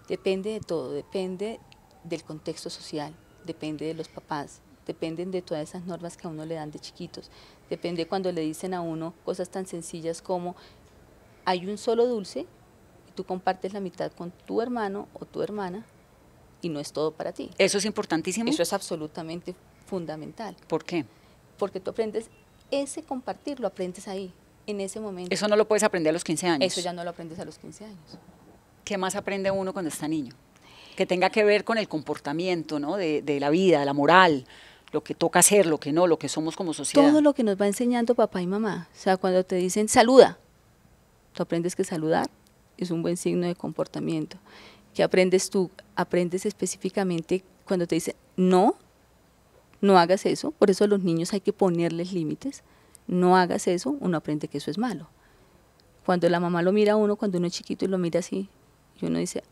Depende de todo, depende del contexto social, depende de los papás, dependen de todas esas normas que a uno le dan de chiquitos, depende cuando le dicen a uno cosas tan sencillas como hay un solo dulce y tú compartes la mitad con tu hermano o tu hermana y no es todo para ti. ¿Eso es importantísimo? Eso es absolutamente fundamental. ¿Por qué? Porque tú aprendes, ese compartir lo aprendes ahí, en ese momento. Eso no lo puedes aprender a los 15 años. Eso ya no lo aprendes a los 15 años. ¿Qué más aprende uno cuando está niño? Que tenga que ver con el comportamiento, ¿no? de la vida, de la moral, lo que toca hacer, lo que no, lo que somos como sociedad. Todo lo que nos va enseñando papá y mamá. O sea, cuando te dicen saluda, tú aprendes que saludar es un buen signo de comportamiento. ¿Qué aprendes tú? Aprendes específicamente cuando te dicen no, no hagas eso. Por eso a los niños hay que ponerles límites. No hagas eso, uno aprende que eso es malo. Cuando la mamá lo mira a uno, cuando uno es chiquito y lo mira así, y uno dice,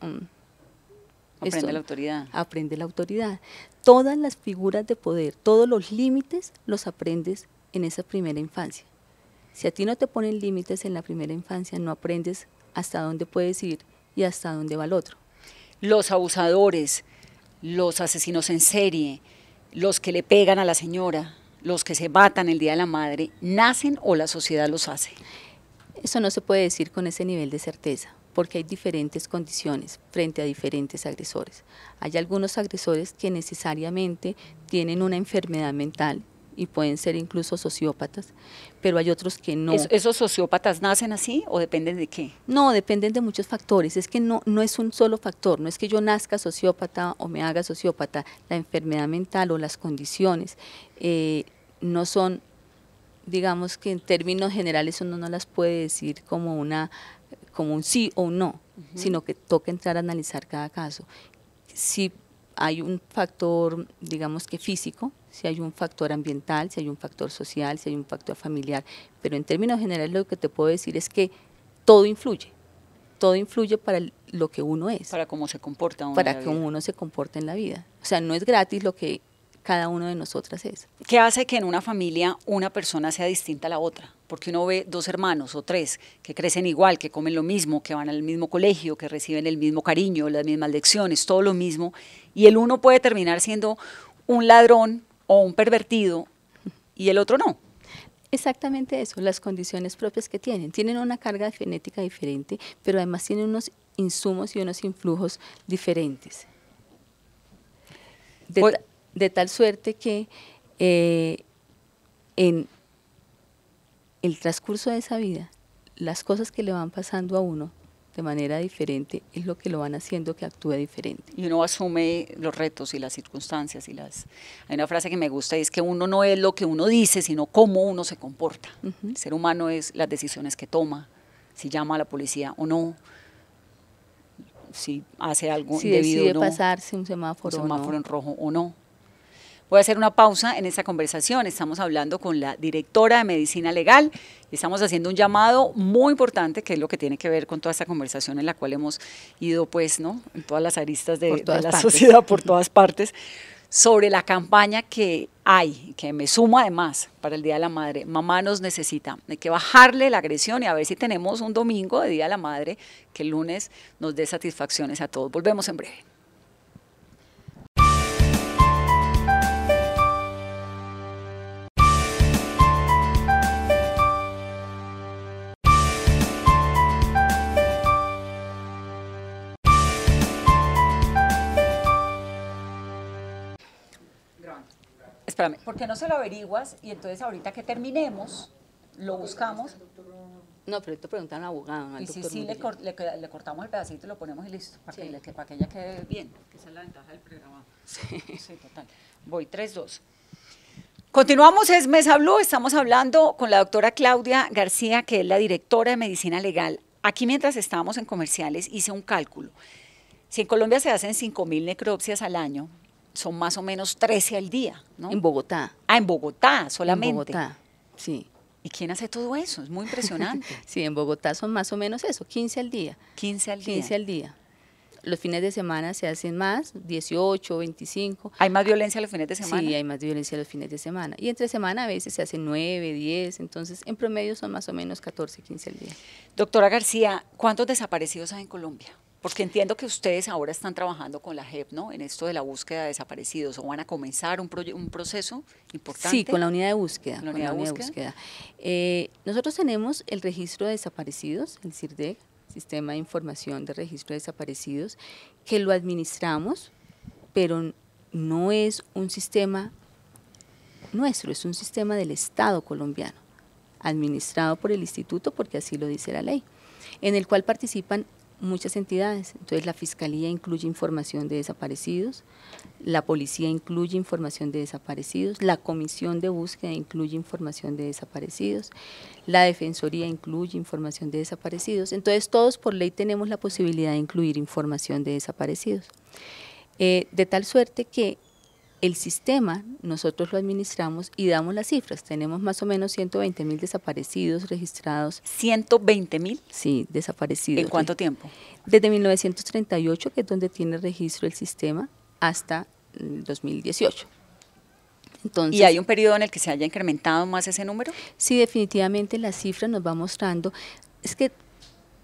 aprende la autoridad. Aprende la autoridad. Todas las figuras de poder, todos los límites los aprendes en esa primera infancia. Si a ti no te ponen límites en la primera infancia, no aprendes hasta dónde puedes ir y hasta dónde va el otro. Los abusadores, los asesinos en serie, los que le pegan a la señora, los que se matan el Día de la Madre, ¿nacen o la sociedad los hace? Eso no se puede decir con ese nivel de certeza, porque hay diferentes condiciones frente a diferentes agresores. Hay algunos agresores que necesariamente tienen una enfermedad mental y pueden ser incluso sociópatas, pero hay otros que no. ¿Esos sociópatas nacen así o dependen de qué? No, dependen de muchos factores, es que no es un solo factor, no es que yo nazca sociópata o me haga sociópata, la enfermedad mental o las condiciones no son, digamos que en términos generales uno no las puede decir como un sí o un no, sino que toca entrar a analizar cada caso. Si hay un factor, digamos que físico, si hay un factor ambiental, si hay un factor social, si hay un factor familiar, pero en términos generales lo que te puedo decir es que todo influye para lo que uno es. Para cómo se comporta uno. Para cómo uno se comporta en la vida. O sea, no es gratis lo que cada uno de nosotras es. ¿Qué hace que en una familia una persona sea distinta a la otra? Porque uno ve dos hermanos o tres que crecen igual, que comen lo mismo, que van al mismo colegio, que reciben el mismo cariño, las mismas lecciones, todo lo mismo, y el uno puede terminar siendo un ladrón o un pervertido y el otro no. Exactamente eso, las condiciones propias que tienen. Tienen una carga genética diferente, pero además tienen unos insumos y unos influjos diferentes. De tal suerte que en el transcurso de esa vida, las cosas que le van pasando a uno de manera diferente es lo que lo van haciendo que actúe diferente. Y uno asume los retos y las circunstancias y las... Hay una frase que me gusta y es que uno no es lo que uno dice, sino cómo uno se comporta. El ser humano es las decisiones que toma, si llama a la policía o no, si hace algo indebido o no. Si decide pasarse un semáforo en rojo o no. Voy a hacer una pausa en esta conversación. Estamos hablando con la directora de Medicina Legal y estamos haciendo un llamado muy importante, que es lo que tiene que ver con toda esta conversación en la cual hemos ido, pues, ¿no? En todas las aristas de la sociedad, por todas partes, sobre la campaña que hay, que me sumo además para el Día de la Madre. Mamá nos necesita. Hay que bajarle la agresión y a ver si tenemos un domingo de Día de la Madre que el lunes nos dé satisfacciones a todos. Volvemos en breve. Espérame, ¿por qué no se lo averiguas? Y entonces ahorita que terminemos, lo buscamos. No, pero esto pregunta al abogado, no al doctor. Y le cortamos el pedacito y lo ponemos y listo, para que ella quede bien, que esa es la ventaja del programa. Sí, total. Voy, 3-2. Continuamos, es Mesa Blue, estamos hablando con la doctora Claudia García, que es la directora de Medicina Legal. Aquí mientras estábamos en comerciales hice un cálculo. Si en Colombia se hacen 5.000 necropsias al año, son más o menos 13 al día, ¿no? En Bogotá. Ah, en Bogotá solamente. En Bogotá, sí. ¿Y quién hace todo eso? Es muy impresionante. Sí, en Bogotá son más o menos eso, 15 al día. 15 al día. 15 al día. Los fines de semana se hacen más, 18, 25. ¿Hay más violencia los fines de semana? Sí, hay más violencia los fines de semana. Y entre semana a veces se hacen 9, 10, entonces en promedio son más o menos 14, 15 al día. Doctora García, ¿cuántos desaparecidos hay en Colombia? Porque entiendo que ustedes ahora están trabajando con la JEP, ¿no? En esto de la búsqueda de desaparecidos, o van a comenzar un proceso importante. Sí, con la unidad de búsqueda. ¿Con la unidad de búsqueda? Nosotros tenemos el registro de desaparecidos, el CIRDEC, Sistema de Información de Registro de Desaparecidos, que lo administramos, pero no es un sistema nuestro, es un sistema del Estado colombiano, administrado por el instituto, porque así lo dice la ley, en el cual participan muchas entidades. Entonces la Fiscalía incluye información de desaparecidos, la Policía incluye información de desaparecidos, la Comisión de Búsqueda incluye información de desaparecidos, la Defensoría incluye información de desaparecidos. Entonces todos por ley tenemos la posibilidad de incluir información de desaparecidos. De tal suerte que el sistema nosotros lo administramos y damos las cifras. Tenemos más o menos 120.000 desaparecidos registrados. ¿120.000? Sí, desaparecidos. ¿En cuánto tiempo? Desde 1938, que es donde tiene registro el sistema, hasta 2018. Entonces, ¿y hay un periodo en el que se haya incrementado más ese número? Sí, definitivamente la cifra nos va mostrando, es que,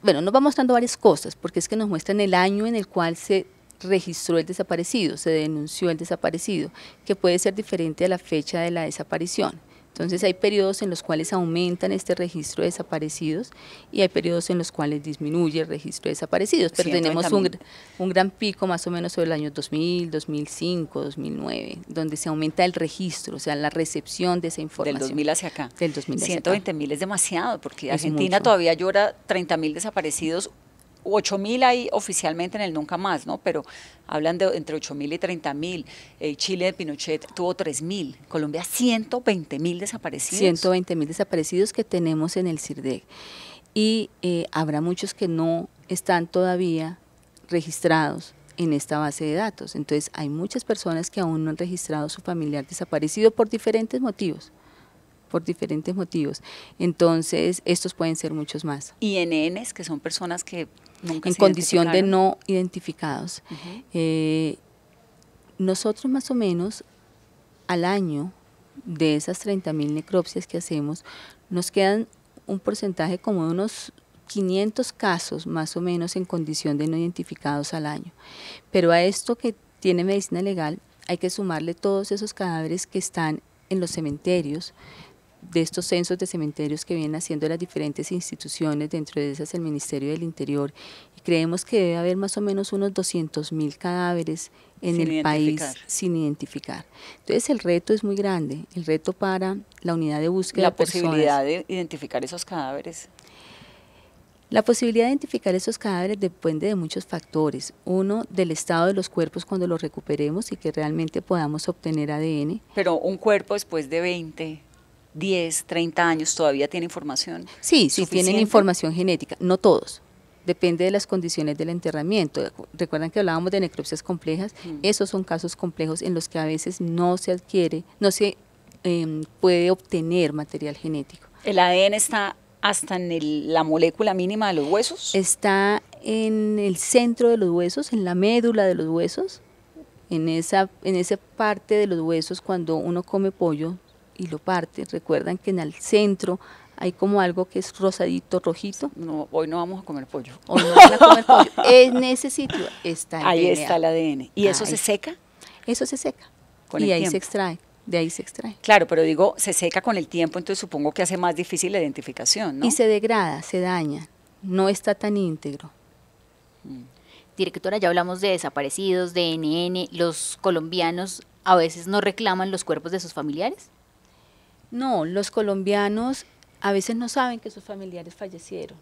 bueno, nos va mostrando varias cosas, porque es que nos muestran el año en el cual se registró el desaparecido, se denunció el desaparecido, que puede ser diferente a la fecha de la desaparición. Entonces hay periodos en los cuales aumentan este registro de desaparecidos y hay periodos en los cuales disminuye el registro de desaparecidos, pero tenemos un gran pico más o menos sobre el año 2000, 2005, 2009, donde se aumenta el registro, o sea, la recepción de esa información. Del 2000 hacia acá. Del 2000 hacia acá. 120.000 es demasiado, porque Es Argentina mucho. todavía llora 30.000 desaparecidos. 8.000 hay oficialmente en el Nunca Más, ¿no? Pero hablan de entre 8.000 y 30.000. Chile de Pinochet tuvo 3.000. Colombia 120.000 desaparecidos. 120.000 desaparecidos que tenemos en el CIRDEC. Y habrá muchos que no están todavía registrados en esta base de datos. Entonces hay muchas personas que aún no han registrado a su familiar desaparecido por diferentes motivos. Entonces, estos pueden ser muchos más. Y NNs, que son personas que nunca en se condición de identificaron. no identificados. Nosotros más o menos al año de esas 30.000 necropsias que hacemos, nos quedan un porcentaje como de unos 500 casos más o menos en condición de no identificados al año. Pero a esto que tiene medicina legal hay que sumarle todos esos cadáveres que están en los cementerios, de estos censos de cementerios que vienen haciendo las diferentes instituciones, dentro de esas el Ministerio del Interior, y creemos que debe haber más o menos unos 200.000 cadáveres en el país sin identificar. Entonces el reto es muy grande, el reto para la unidad de búsqueda de personas. La posibilidad de identificar esos cadáveres. La posibilidad de identificar esos cadáveres depende de muchos factores. Uno, del estado de los cuerpos cuando los recuperemos y que realmente podamos obtener ADN. Pero un cuerpo después de 20, 10, 30 años todavía tiene información. Sí, sí tienen información genética, no todos. Depende de las condiciones del enterramiento. Recuerdan que hablábamos de necropsias complejas, esos son casos complejos en los que a veces no se adquiere, no se puede obtener material genético. ¿El ADN está hasta en la molécula mínima de los huesos? Está en el centro de los huesos, en la médula de los huesos, en esa parte de los huesos cuando uno come pollo y lo parte. Recuerdan que en el centro hay como algo que es rosadito, rojito. No, hoy no vamos a comer pollo. Hoy no van a comer pollo. En ese sitio está el ahí DNA. está el ADN. ¿Y eso se seca? Eso se seca. Con y el ahí tiempo. se extrae. De ahí se extrae. Claro, pero digo, se seca con el tiempo, entonces supongo que hace más difícil la identificación, ¿no? Y se degrada, se daña. No está tan íntegro. Directora, ya hablamos de desaparecidos, de NN. ¿Los colombianos a veces no reclaman los cuerpos de sus familiares? No, los colombianos a veces no saben que sus familiares fallecieron,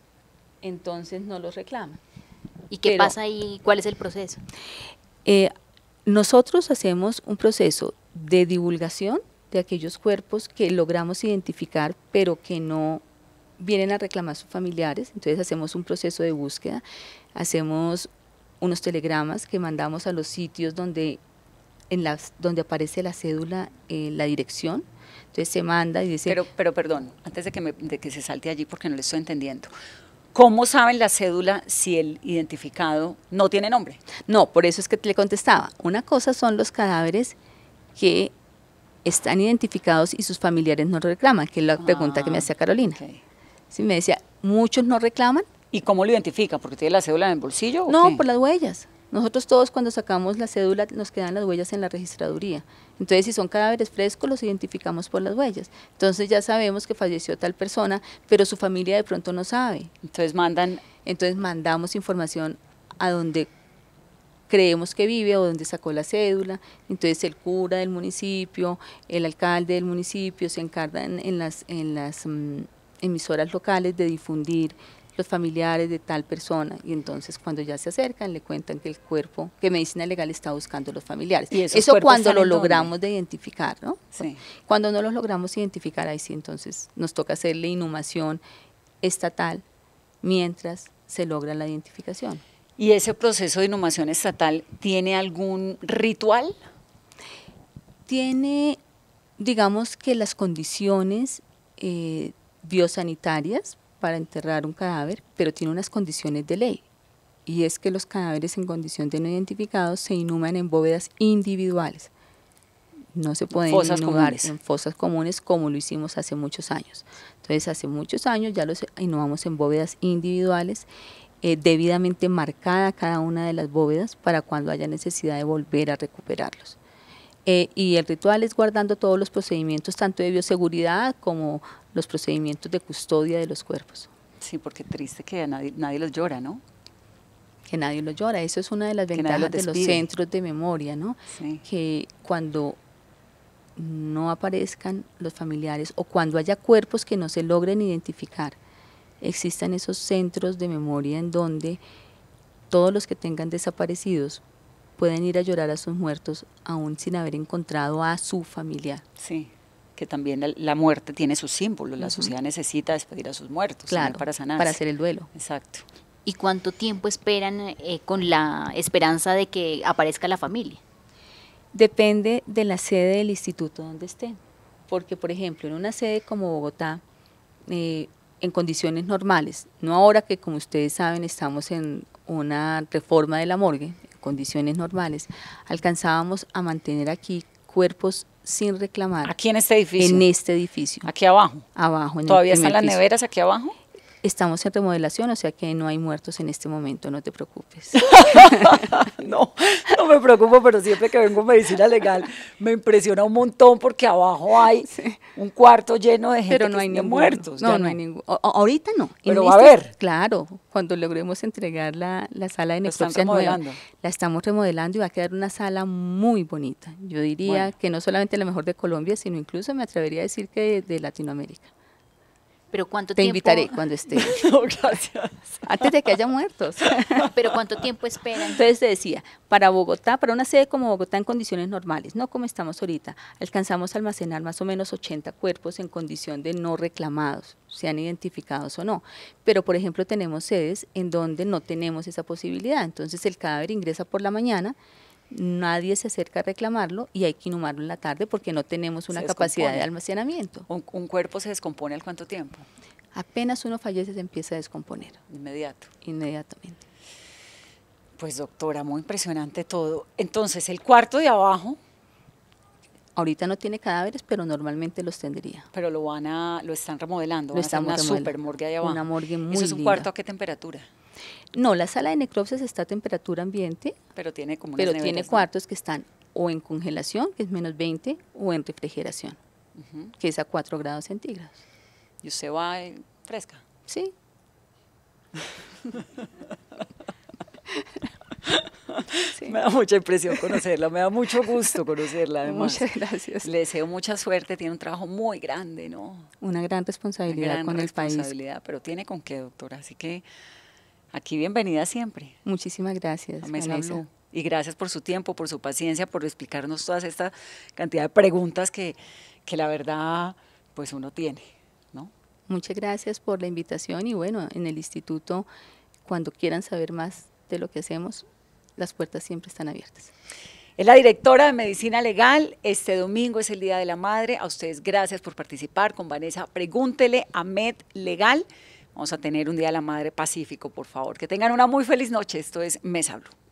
entonces no los reclaman. ¿Y qué pasa ahí? ¿Cuál es el proceso? Nosotros hacemos un proceso de divulgación de aquellos cuerpos que logramos identificar, pero que no vienen a reclamar sus familiares. Entonces hacemos un proceso de búsqueda, hacemos unos telegramas que mandamos a los sitios donde aparece la cédula, la dirección. Entonces se manda y dice… Pero perdón, antes de que se salte allí porque no le estoy entendiendo. ¿Cómo saben la cédula si el identificado no tiene nombre? No, por eso es que le contestaba. Una cosa son los cadáveres que están identificados y sus familiares no reclaman, que es la pregunta que me hacía Carolina. Okay. Sí, me decía, ¿muchos no reclaman? ¿Y cómo lo identifican? ¿Porque tiene la cédula en el bolsillo? No, ¿o qué? por las huellas. Nosotros todos cuando sacamos la cédula nos quedan las huellas en la registraduría. Entonces, si son cadáveres frescos, los identificamos por las huellas. Entonces ya sabemos que falleció tal persona, pero su familia de pronto no sabe. Entonces mandamos información a donde creemos que vive o donde sacó la cédula. Entonces el cura del municipio, el alcalde del municipio se encargan en las emisoras locales de difundir los familiares de tal persona, y entonces cuando ya se acercan le cuentan que el cuerpo, que Medicina Legal está buscando los familiares. ¿Y eso cuando lo logramos de identificar, ¿no? Sí. Cuando no los logramos identificar, ahí sí, entonces nos toca hacerle inhumación estatal mientras se logra la identificación. ¿Y ese proceso de inhumación estatal tiene algún ritual? Tiene, digamos que las condiciones biosanitarias para enterrar un cadáver, pero tiene unas condiciones de ley, y es que los cadáveres en condición de no identificados se inhuman en bóvedas individuales. No se pueden inhumar en fosas comunes como lo hicimos hace muchos años. Entonces, hace muchos años ya los inhumamos en bóvedas individuales, debidamente marcada cada una de las bóvedas para cuando haya necesidad de volver a recuperarlos. Y el ritual es guardando todos los procedimientos, tanto de bioseguridad como los procedimientos de custodia de los cuerpos. Sí, porque triste que nadie los llora, ¿no? Que nadie los llora, eso es una de las ventajas de los centros de memoria, ¿no? Sí. Que cuando no aparezcan los familiares o cuando haya cuerpos que no se logren identificar, existan esos centros de memoria en donde todos los que tengan desaparecidos pueden ir a llorar a sus muertos aún sin haber encontrado a su familiar. Sí, que también la muerte tiene sus símbolos, la sociedad necesita despedir a sus muertos, claro, para sanarse. Para hacer el duelo. Exacto. ¿Y cuánto tiempo esperan con la esperanza de que aparezca la familia? Depende de la sede del instituto donde estén, porque por ejemplo en una sede como Bogotá, en condiciones normales, no ahora que como ustedes saben estamos en una reforma de la morgue, en condiciones normales, alcanzábamos a mantener aquí cuerpos sin reclamar. ¿Aquí en este edificio? En este edificio. ¿Aquí abajo? Abajo. ¿Todavía están las neveras aquí abajo? Estamos en remodelación, o sea que no hay muertos en este momento, no te preocupes. No me preocupo, pero siempre que vengo a Medicina Legal me impresiona un montón porque abajo hay un cuarto lleno de gente pero no hay muertos. No hay ningún. Ahorita no. Pero va a haber. Claro, cuando logremos entregar la sala de necropsia nueva, la estamos remodelando y va a quedar una sala muy bonita. Yo diría que no solamente la mejor de Colombia, sino incluso me atrevería a decir que de Latinoamérica. ¿Pero cuánto Te tiempo? invitaré cuando esté. No, gracias. Antes de que haya muertos. ¿Pero cuánto tiempo esperan? Entonces te decía, para Bogotá, para una sede como Bogotá en condiciones normales, no como estamos ahorita, alcanzamos a almacenar más o menos 80 cuerpos en condición de no reclamados, sean identificados o no. Pero, por ejemplo, tenemos sedes en donde no tenemos esa posibilidad. Entonces el cadáver ingresa por la mañana, nadie se acerca a reclamarlo y hay que inhumarlo en la tarde porque no tenemos una capacidad de almacenamiento. ¿Un cuerpo se descompone al cuánto tiempo? Apenas uno fallece se empieza a descomponer. Inmediato. Inmediatamente. Pues doctora, muy impresionante todo. Entonces, el cuarto de abajo. Ahorita no tiene cadáveres, pero normalmente los tendría. Pero lo están remodelando, lo estamos una super morgue allá abajo. Una morgue muy ¿Eso es un linda. cuarto a qué temperatura? No, la sala de necropsias está a temperatura ambiente, pero tiene como pero tiene cuartos que están o en congelación, que es menos 20, o en refrigeración, que es a 4 grados centígrados. ¿Y usted va fresca? Sí. Sí. Me da mucha impresión conocerla, me da mucho gusto conocerla además. Muchas gracias. Le deseo mucha suerte, tiene un trabajo muy grande, ¿no? Una gran responsabilidad con el país. Pero tiene con qué, doctora, así que aquí bienvenida siempre. Muchísimas gracias, Vanessa. Y gracias por su tiempo, por su paciencia, por explicarnos toda esta cantidad de preguntas que la verdad pues uno tiene, ¿no? Muchas gracias por la invitación y bueno, en el instituto cuando quieran saber más de lo que hacemos, las puertas siempre están abiertas. Es la directora de Medicina Legal. Este domingo es el Día de la Madre. A ustedes gracias por participar con Vanessa. Pregúntele a Med Legal. Vamos a tener un Día de la Madre pacífico, por favor. Que tengan una muy feliz noche. Esto es Mesa Blue.